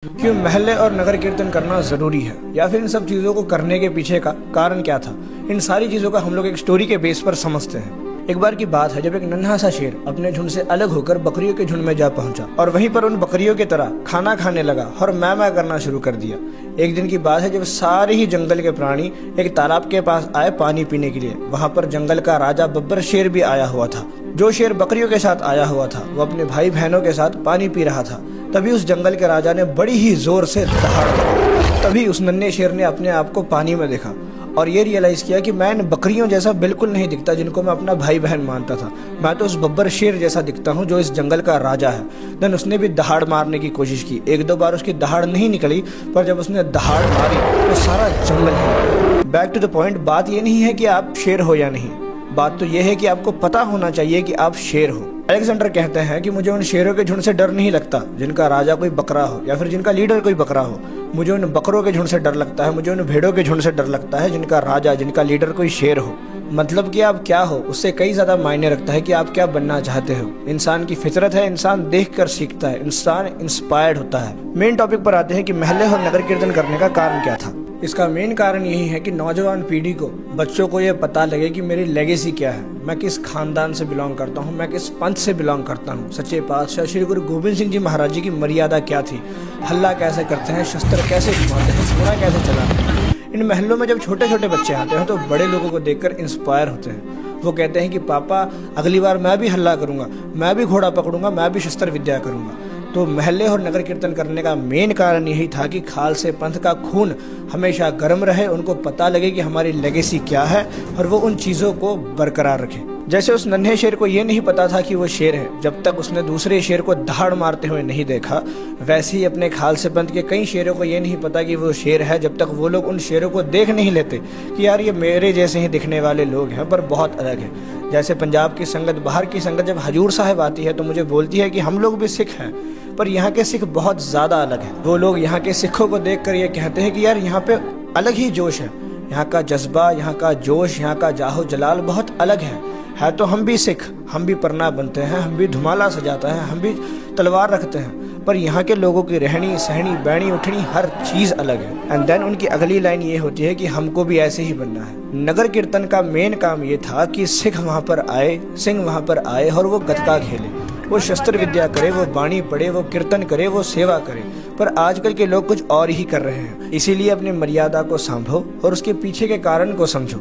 क्यों महल्ले और नगर कीर्तन करना जरूरी है, या फिर इन सब चीजों को करने के पीछे का कारण क्या था? इन सारी चीजों का हम लोग एक स्टोरी के बेस पर समझते हैं। एक बार की बात है जब एक नन्हा सा शेर अपने झुंड से अलग होकर बकरियों के झुंड में जा पहुंचा और वहीं पर उन बकरियों की तरह खाना खाने लगा और मैं करना शुरू कर दिया। एक दिन की बात है जब सारे ही जंगल के प्राणी एक तालाब के पास आए पानी पीने के लिए। वहां पर जंगल का राजा बब्बर शेर भी आया हुआ था। जो शेर बकरियों के साथ आया हुआ था वो अपने भाई बहनों के साथ पानी पी रहा था। तभी उस जंगल के राजा ने बड़ी ही जोर से दहाड़ मारी। तभी उस नन्हे शेर ने अपने आप को पानी में देखा और ये रियलाइज किया कि मैं इन बकरियों जैसा बिल्कुल नहीं दिखता जिनको मैं अपना भाई बहन मानता था। मैं तो उस बब्बर शेर जैसा दिखता हूँ जो इस जंगल का राजा है। देन उसने भी दहाड़ मारने की कोशिश की। एक दो बार उसकी दहाड़ नहीं निकली, पर जब उसने दहाड़ मारी तो सारा जंगल हिला। बैक टू द पॉइंट, बात ये नहीं है कि आप शेर हो या नहीं, बात तो यह है कि आपको पता होना चाहिए कि आप शेर हो। अलेक्जेंडर कहते हैं कि मुझे उन शेरों के झुंड से डर नहीं लगता जिनका राजा कोई बकरा हो या फिर जिनका लीडर कोई बकरा हो। मुझे उन बकरों के झुंड से डर लगता है, मुझे उन भेड़ों के झुंड से डर लगता है जिनका राजा, जिनका लीडर कोई शेर हो। मतलब कि आप क्या हो उससे कई ज्यादा मायने रखता है कि आप क्या बनना चाहते हो। इंसान की फितरत है, इंसान देख कर सीखता है, इंसान इंस्पायर्ड होता है। मेन टॉपिक पर आते हैं कि महल्ले और नगर कीर्तन करने का कारण क्या था। इसका मेन कारण यही है कि नौजवान पीढ़ी को, बच्चों को ये पता लगे कि मेरी लेगेसी क्या है, मैं किस खानदान से बिलोंग करता हूँ, मैं किस पंथ से बिलोंग करता हूँ। सच्चे पातशाह श्री गुरु गोविंद सिंह जी महाराज जी की मर्यादा क्या थी, हल्ला कैसे करते हैं, शस्त्र कैसे घुमाते हैं, घोड़ा कैसे चलाते हैं। इन महलों में जब छोटे छोटे बच्चे आते हैं तो बड़े लोगों को देखकर इंस्पायर होते हैं। वो कहते हैं कि पापा अगली बार मैं भी हल्ला करूंगा, मैं भी घोड़ा पकड़ूंगा, मैं भी शस्त्र विद्या करूंगा। तो महल्ले और नगर कीर्तन करने का मेन कारण यही था कि खालसे पंथ का खून हमेशा गर्म रहे, उनको पता लगे कि हमारी लेगेसी क्या है और वो उन चीजों को बरकरार रखें। जैसे उस नन्हे शेर को ये नहीं पता था कि वो शेर है जब तक उसने दूसरे शेर को दहाड़ मारते हुए नहीं देखा, वैसे ही अपने खालसे पंथ के कई शेरों को ये नहीं पता कि वो शेर है जब तक वो लोग उन शेरों को देख नहीं लेते कि यार ये मेरे जैसे ही दिखने वाले लोग हैं पर बहुत अलग है। जैसे पंजाब की संगत, बाहर की संगत जब हजूर साहब आती है तो मुझे बोलती है कि हम लोग भी सिख हैं, पर यहाँ के सिख बहुत ज्यादा अलग है। वो लोग यहाँ के सिखों को देखकर ये कहते हैं कि यार यहाँ पे अलग ही जोश है, यहाँ का जज्बा, यहाँ का जोश, यहाँ का जाहो जलाल बहुत अलग है। तो हम भी सिख, हम भी परना बनते हैं, हम भी धुमाला सजाता है, हम भी तलवार रखते हैं, पर यहाँ के लोगों की रहनी सहनी बैणी उठनी हर चीज अलग है। एंड देन उनकी अगली लाइन ये होती है कि हमको भी ऐसे ही बनना है। नगर कीर्तन का मेन काम ये था कि सिख वहां पर आए, सिंह वहां पर आए और वो गतका खेले, वो शस्त्र विद्या करे, वो बाणी पढ़े, वो कीर्तन करे, वो सेवा करे। पर आजकल के लोग कुछ और ही कर रहे हैं। इसीलिए अपनी मर्यादा को सांभो और उसके पीछे के कारण को समझो।